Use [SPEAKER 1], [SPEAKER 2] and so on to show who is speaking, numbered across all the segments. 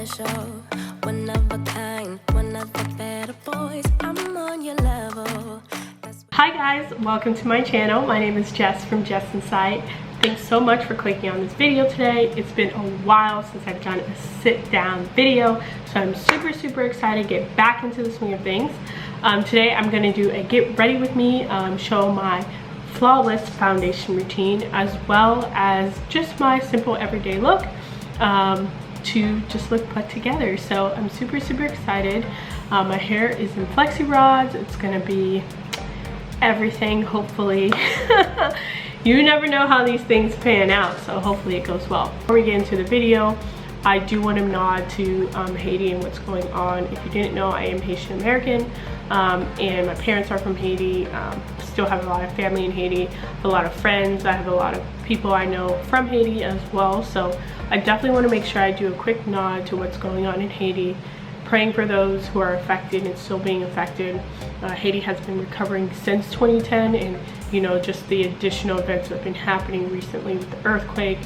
[SPEAKER 1] special, one of a kind, one of the better boys. I'm on your level.
[SPEAKER 2] Hi guys, welcome to my channel. My name is Jess from Jess InSight. Thanks so much for clicking on this video today. It's been a while since I've done a sit down video, so I'm super excited to get back into the swing of things. Today I'm going to do a get ready with me, show my flawless foundation routine as well as just my simple everyday look to just look put together. So I'm super excited. My hair is in flexi rods. It's going to be everything, hopefully. You never know how these things pan out, so hopefully it goes well. Before we get into the video, I do want to nod to Haiti and what's going on. If you didn't know, I am Haitian American, and my parents are from Haiti. Still have a lot of family in Haiti, a lot of friends. I have a lot of people I know from Haiti as well, so I definitely want to make sure I do a quick nod to what's going on in Haiti, praying for those who are affected and still being affected. Haiti has been recovering since 2010, and you know, just the additional events that have been happening recently with the earthquake,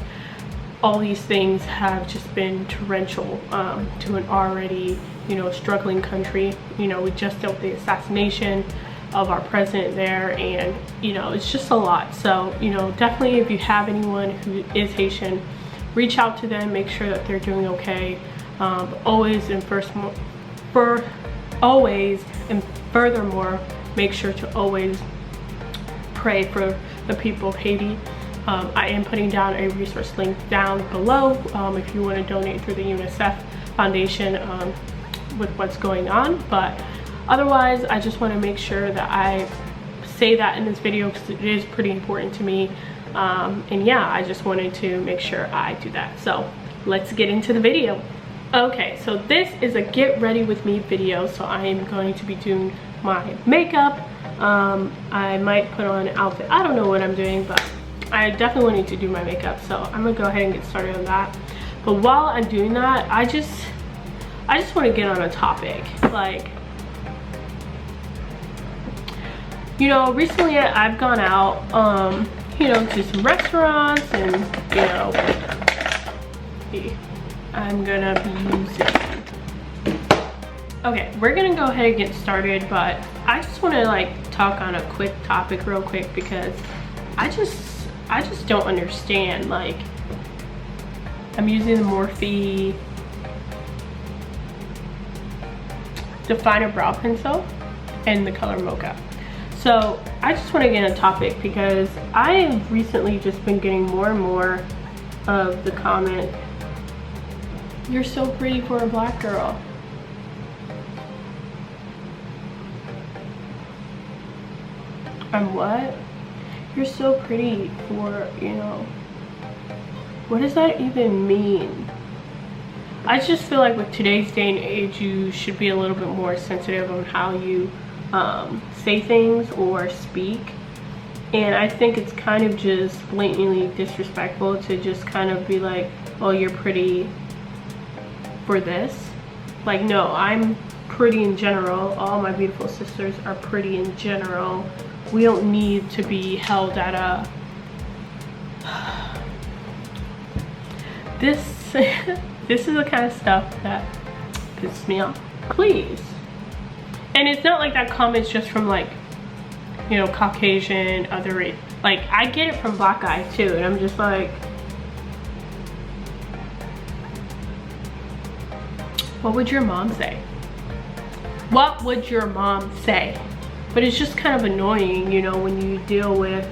[SPEAKER 2] all these things have just been torrential to an already, you know, struggling country. You know, we just dealt with the assassination of our president there, and you know, it's just a lot. So you know, definitely if you have anyone who is Haitian, reach out to them, make sure that they're doing okay. Always and furthermore, make sure to always pray for the people of Haiti. I am putting down a resource link down below if you want to donate through the UNICEF Foundation with what's going on. But otherwise, I just want to make sure that I say that in this video because it is pretty important to me. And yeah, I just wanted to make sure I do that. So let's get into the video. Okay, so this is a get ready with me video. So I am going to be doing my makeup. I might put on an outfit. I don't know what I'm doing, but I definitely need to do my makeup. So I'm gonna go ahead and get started on that. But while I'm doing that, I just want to get on a topic. Like, you know, recently I've gone out, you know, to some restaurants, and you know, I'm gonna be using. Okay, we're gonna go ahead and get started, but I just want to like talk on a quick topic real quick because I just don't understand. Like, I'm using the Morphe Definer Brow Pencil and the color Mocha. So I just want to get on a topic because I have recently just been getting more and more of the comment, "You're so pretty for a black girl." And what? You're so pretty for, you know, what does that even mean? I just feel like with today's day and age, you should be a little bit more sensitive on how you say things or speak. And I think it's kind of just blatantly disrespectful to just kind of be like, "Oh, you're pretty for this." Like, no, I'm pretty in general. All my beautiful sisters are pretty in general. We don't need to be held at a this is the kind of stuff that pisses me off. Please. And it's not like that comment's just from, like, you know, Caucasian, other race. Like, I get it from black guys too, and I'm just like, what would your mom say? What would your mom say? But it's just kind of annoying, you know, when you deal with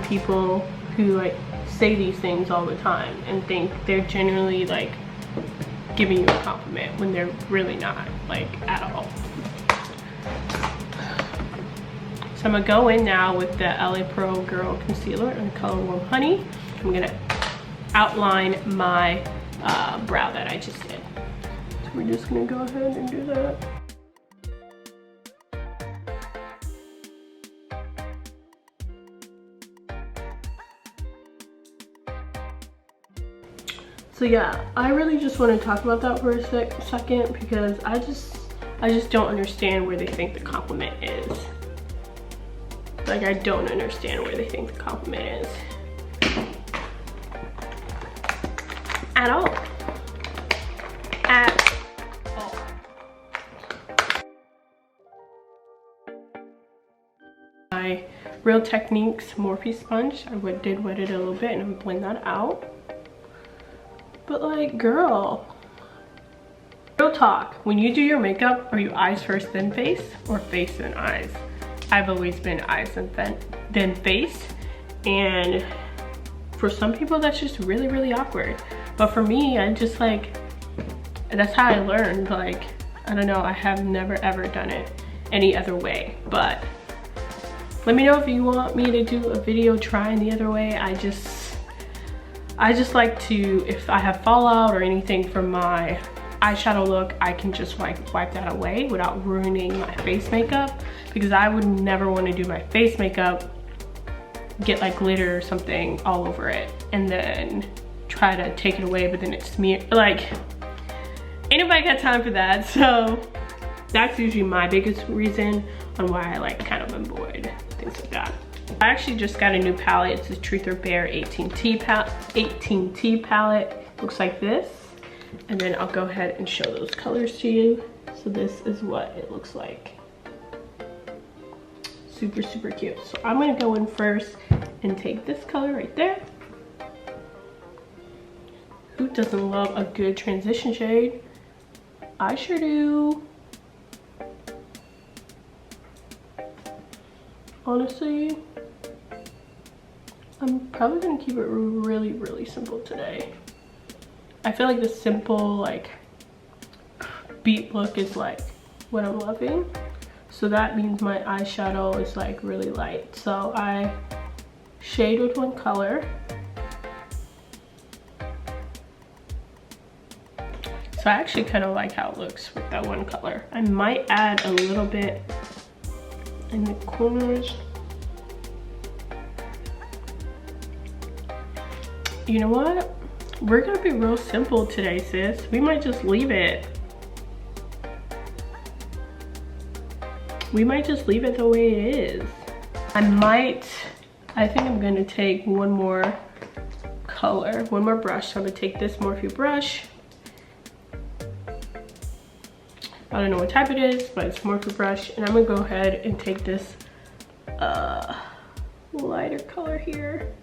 [SPEAKER 2] people who like say these things all the time and think they're genuinely like giving you a compliment when they're really not, like, at all. So I'm gonna go in now with the LA Pro Girl Concealer in the color Warm Honey. I'm gonna outline my brow that I just did. So we're just gonna go ahead and do that. So yeah, I really just want to talk about that for a second because I just don't understand where they think the compliment is. Like, I don't understand where they think the compliment is. at all. At all. My Real Techniques Morphe sponge. I did wet it a little bit and I'm blend that out. But like, girl, real talk, when you do your makeup, are you eyes first then face, or face then eyes? I've always been eyes and then face, and for some people that's just really, really awkward. But for me, I just like, that's how I learned. Like, I don't know, I have never ever done it any other way. But let me know if you want me to do a video trying the other way. I just like to, if I have fallout or anything from my eyeshadow look, I can just like wipe that away without ruining my face makeup, because I would never want to do my face makeup, get like glitter or something all over it, and then try to take it away, but then it's smeared. Like, ain't nobody got time for that. So that's usually my biggest reason on why I like kind of avoid things like that. I actually just got a new palette. It's the Truth or Bare 18T palette. Looks like this. And then I'll go ahead and show those colors to you. So this is what it looks like. Super, super cute. So I'm gonna go in first and take this color right there. Who doesn't love a good transition shade? I sure do. Honestly, I'm probably gonna keep it really, really simple today. I feel like the simple, like, beat look is like what I'm loving. So that means my eyeshadow is like really light. So I shade with one color. So I actually kind of like how it looks with that one color. I might add a little bit in the corners. You know what? We're gonna be real simple today, sis. We might just leave it. We might just leave it the way it is. I think I'm gonna take one more color, one more brush. So I'm gonna take this Morphe brush. I don't know what type it is, but it's Morphe brush. And I'm gonna go ahead and take this lighter color here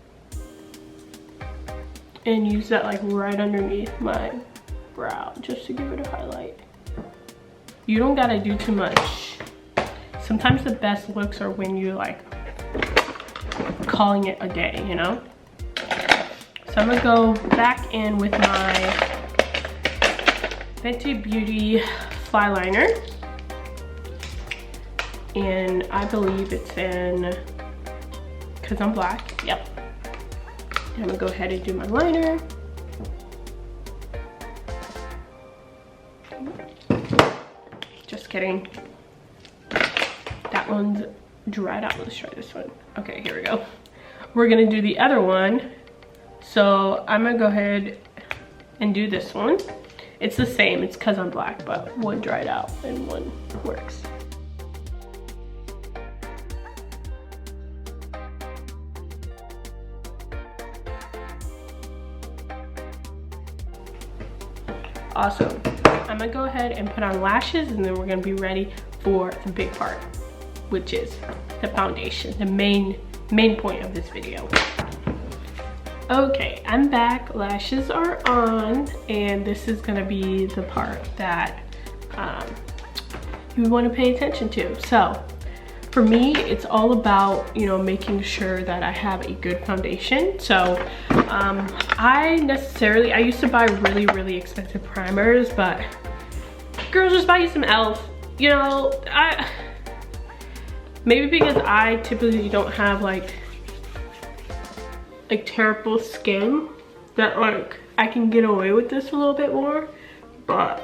[SPEAKER 2] and use that like right underneath my brow just to give it a highlight. You don't gotta do too much. Sometimes the best looks are when you like calling it a day, you know? So I'm gonna go back in with my Fenty Beauty Fly Liner. And I believe it's in, cause I'm black, yep. And I'm gonna go ahead and do my liner. Just kidding. That one's dried out. Let's try this one. Okay, here we go. We're gonna do the other one. So I'm gonna go ahead and do this one. It's the same, it's cause I'm black, but one dried out and one works. Awesome. I'm gonna go ahead and put on lashes, and then we're gonna be ready for the big part, which is the foundation, the main point of this video. Okay, I'm back. Lashes are on, and this is gonna be the part that you want to pay attention to. So for me, it's all about, you know, making sure that I have a good foundation. So I used to buy really, really expensive primers, but girls, just buy you some e.l.f. You know, maybe because I typically don't have like terrible skin, that like I can get away with this a little bit more. But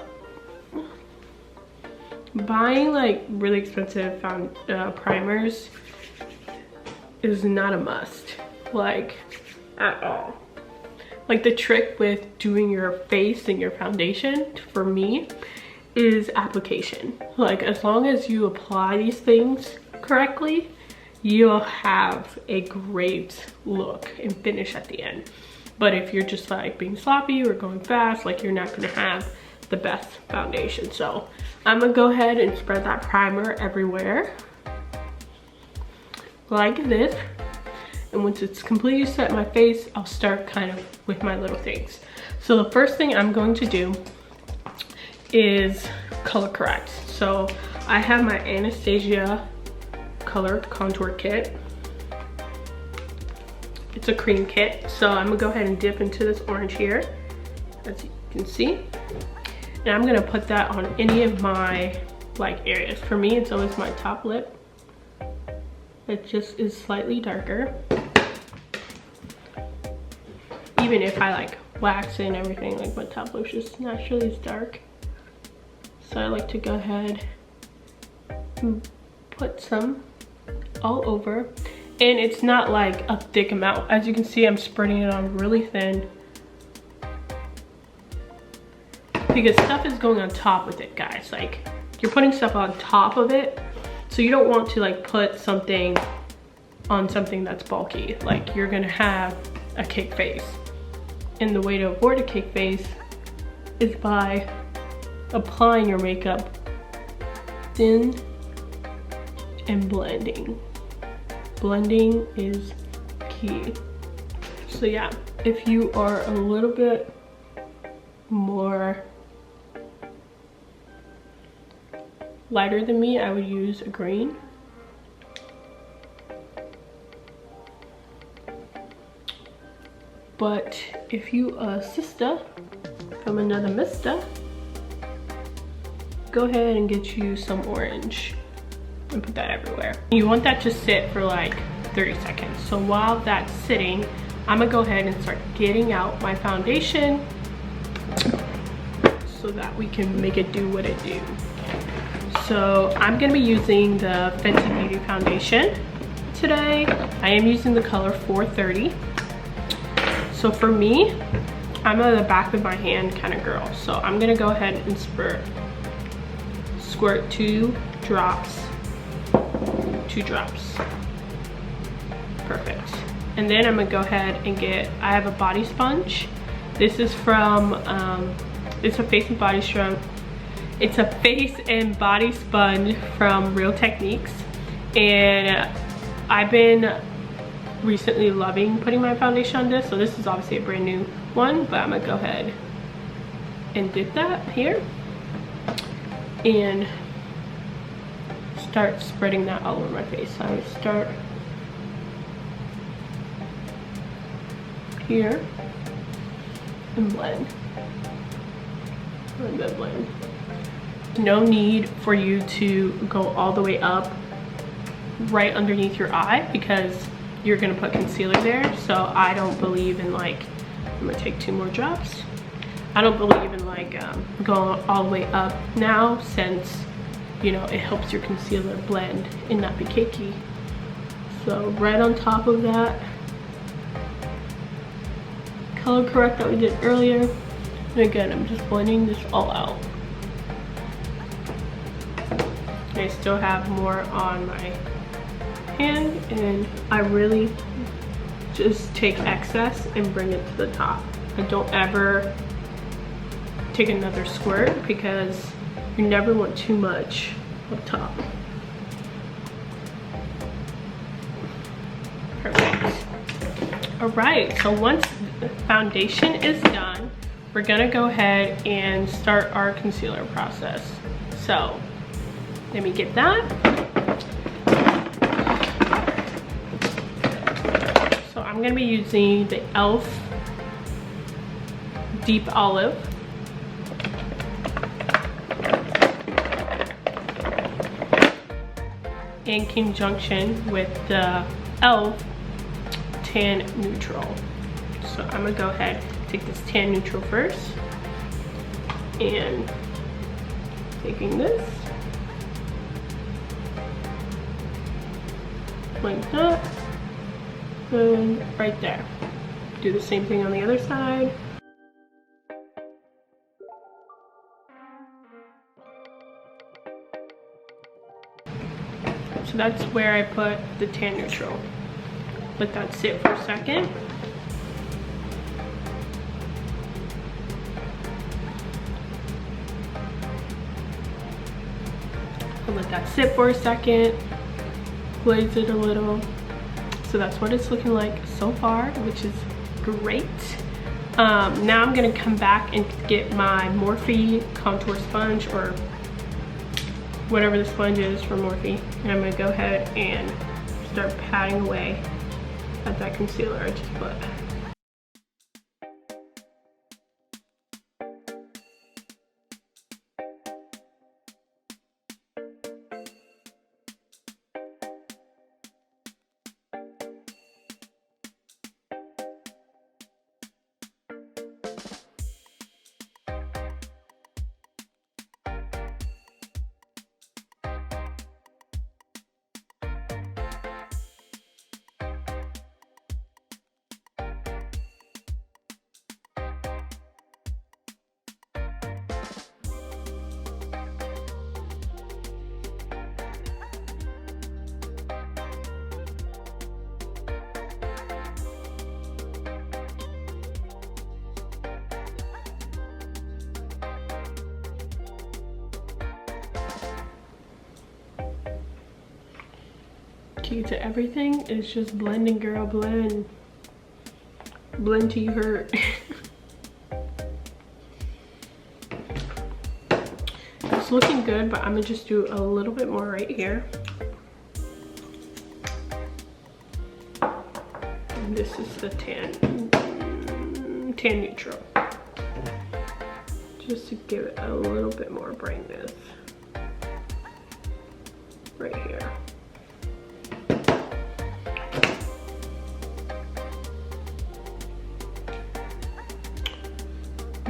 [SPEAKER 2] buying like really expensive primers is not a must, like at all. Like the trick with doing your face and your foundation for me is application. Like as long as you apply these things correctly, you'll have a great look and finish at the end. But if you're just like being sloppy or going fast, like you're not gonna have the best foundation. So I'm gonna go ahead and spread that primer everywhere like this. And once it's completely set in my face, I'll start kind of with my little things. So the first thing I'm going to do is color correct. So I have my Anastasia Color Contour Kit. It's a cream kit, so I'm gonna go ahead and dip into this orange here, as you can see. And I'm gonna put that on any of my like areas. For me, it's always my top lip. It just is slightly darker. Even if I like wax it and everything, like my top lip just naturally is dark. So I like to go ahead and put some all over. And it's not like a thick amount. As you can see, I'm spreading it on really thin because stuff is going on top with it, guys. Like, you're putting stuff on top of it, so you don't want to like put something on something that's bulky. Like, you're gonna have a cake face. And the way to avoid a cake face is by applying your makeup thin and blending. Blending is key. So yeah, if you are a little bit more lighter than me, I would use a green. But if you a sister from another mister, go ahead and get you some orange and put that everywhere. You want that to sit for like 30 seconds. So while that's sitting, I'm gonna go ahead and start getting out my foundation so that we can make it do what it do. So I'm gonna be using the Fenty Beauty foundation today. I am using the color 430. So for me, I'm a the back of my hand kind of girl. So I'm gonna go ahead and squirt 2 drops. Perfect. And then I'm gonna go ahead and I have a body sponge. This is from it's a face and body sponge from Real Techniques, and I've been recently loving putting my foundation on this. So this is obviously a brand new one, but I'm gonna go ahead and dip that here and start spreading that all over my face. So I would start here and blend. Blend. No need for you to go all the way up right underneath your eye because you're gonna put concealer there. So I don't believe in like, I'm gonna take 2 more drops. I don't believe in like going all the way up now, since you know, it helps your concealer blend and not be cakey. So right on top of that color correct that we did earlier. And again, I'm just blending this all out. I still have more on my hand, and I really just take excess and bring it to the top. I don't ever take another squirt because you never want too much up top. Perfect. All right, so once the foundation is done, we're gonna go ahead and start our concealer process. So let me get that. So I'm gonna be using the e.l.f. Deep Olive. In conjunction with the e.l.f. Tan Neutral. So I'm gonna go ahead and take this Tan Neutral first, and taking this like that, and right there. Do the same thing on the other side. So that's where I put the Tan Neutral. Let that sit for a second. I'll let that sit for a second, glaze it a little. So that's what it's looking like so far, which is great. Now I'm gonna come back and get my Morphe contour sponge, or whatever the sponge is for Morphe, and I'm gonna go ahead and start patting away at that concealer I just put. Key to everything is just blending, girl, blend. Blend till you hurt. It's looking good, but I'm gonna just do a little bit more right here. And this is the tan neutral. Just to give it a little bit more brightness. Right here.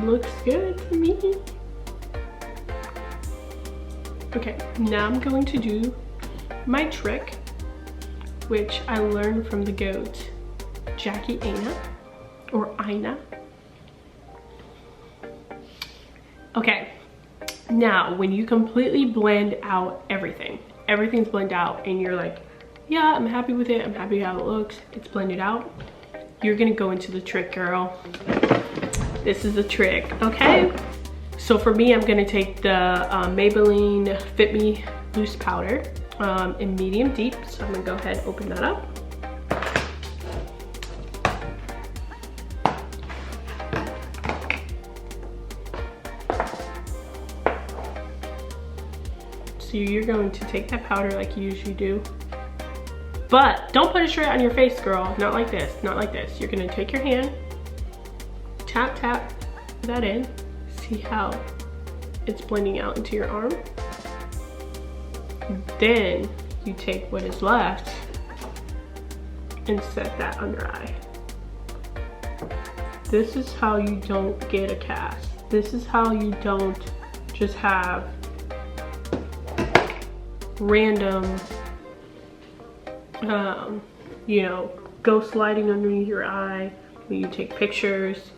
[SPEAKER 2] Looks good to me. Okay, now I'm going to do my trick, which I learned from the GOAT, Jackie Aina, or Aina. Okay, now when you completely blend out everything's blended out, and you're like, yeah, I'm happy with it, I'm happy how it looks, it's blended out, you're gonna go into the trick, girl. This is a trick, okay? So for me, I'm gonna take the Maybelline Fit Me Loose Powder in medium deep. So I'm gonna go ahead and open that up. So you're going to take that powder like you usually do. But don't put it straight on your face, girl. Not like this, not like this. You're gonna take your hand, tap, tap that in. See how it's blending out into your arm? Then you take what is left and set that under eye. This is how you don't get a cast. This is how you don't just have random, you know, ghost lighting underneath your eye when you take pictures.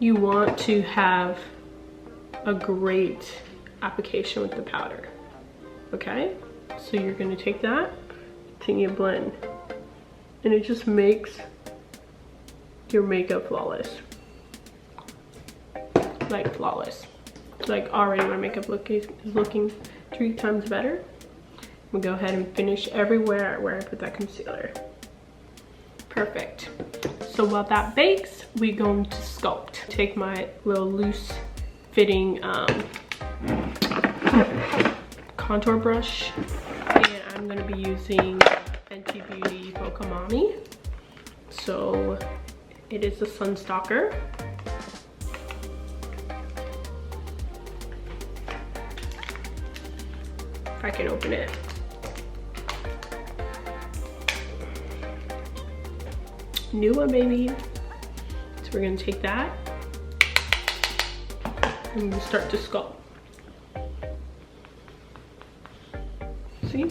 [SPEAKER 2] You want to have a great application with the powder, okay? So you're gonna take that, then you blend, and it just makes your makeup flawless. Like flawless. Like already my makeup look is looking 3 times better. I'm gonna go ahead and finish everywhere where I put that concealer. Perfect. So while that bakes, we're going to sculpt. Take my little loose fitting contour brush, and I'm gonna be using Fenty Beauty Bokamami. So it is a sun stalker. If I can open it. New one, baby. So we're gonna take that and we'll start to sculpt. See?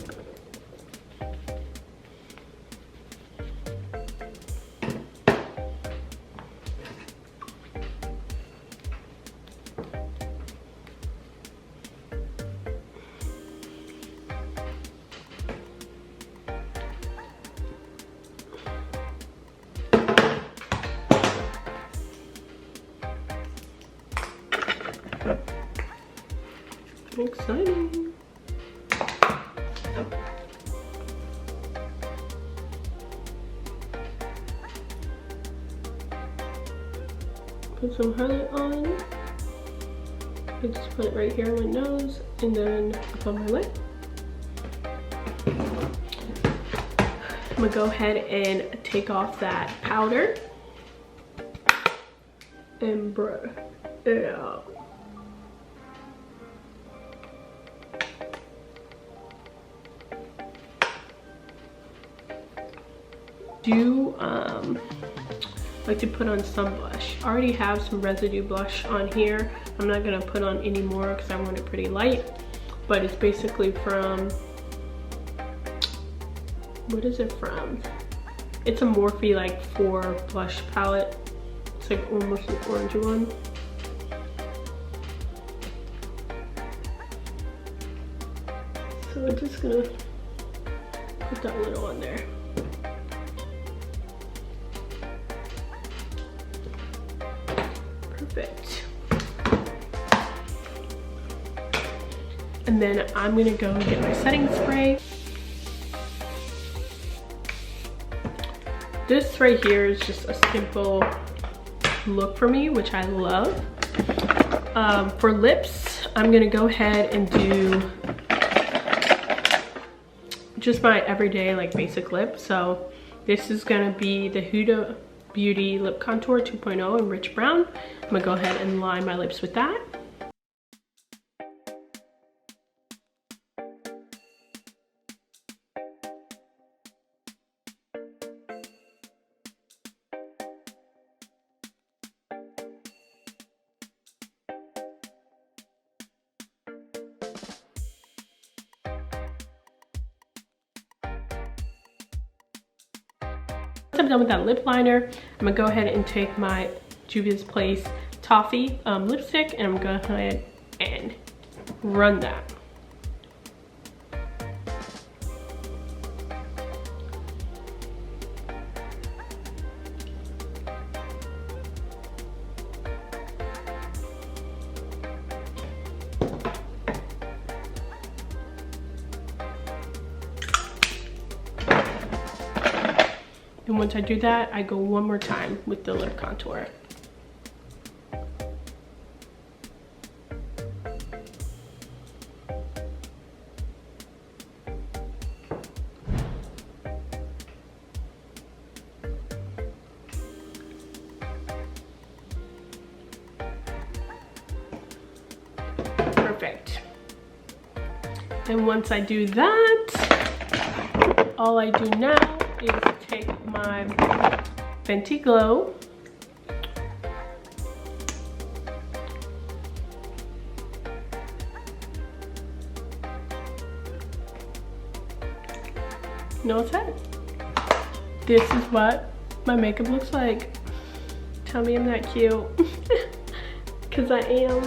[SPEAKER 2] Exciting. put some highlight on. I just put it right here on my nose and then up on my lip. I'm gonna go ahead and take off that powder and brush it out. Like to put on some blush. I already have some residue blush on here. I'm not gonna put on any more because I want it pretty light, but it's basically from, what is it from? It's a Morphe like 4 blush palette. It's like almost an orange one. So I'm just gonna put that little on there. Perfect. And then I'm gonna go get my setting spray. This right here is just a simple look for me, which I love. For lips, I'm gonna go ahead and do just my everyday like basic lip. So this is gonna be the Huda Beauty Lip Contour 2.0 in Rich Brown. I'm gonna go ahead and line my lips with that. Once I'm done with that lip liner, I'm gonna go ahead and take my Juvia's Place Toffee lipstick, and I'm gonna go ahead and run that. And once I do that, I go one more time with the lip contour. Perfect. And once I do that, all I do now is take my Fenty Glow no, it's it. This is what my makeup looks like. Tell me I'm not cute. Because I am.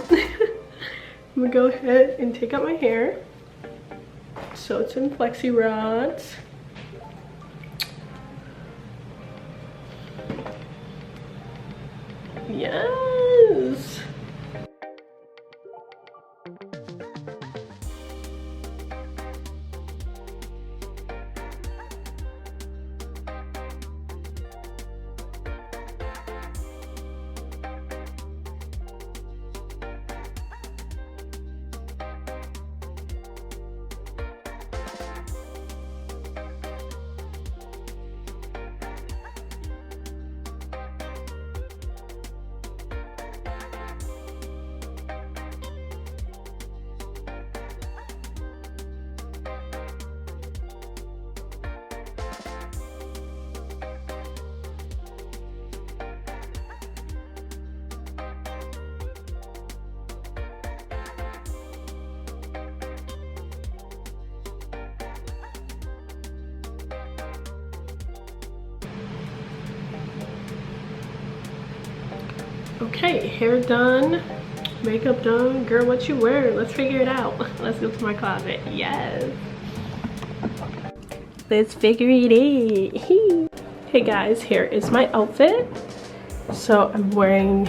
[SPEAKER 2] I'm gonna go ahead and take out my hair. So it's in flexi rods. Yes. Okay, hair done, makeup done. Girl, what you wear? Let's figure it out. Let's go to my closet. Yes. Let's figure it out. Hey guys, here is my outfit. So I'm wearing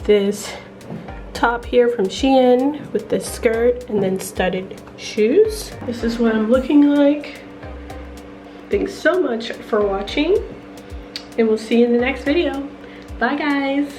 [SPEAKER 2] this top here from Shein with this skirt and then studded shoes. This is what I'm looking like. Thanks so much for watching, and we'll see you in the next video. Bye guys.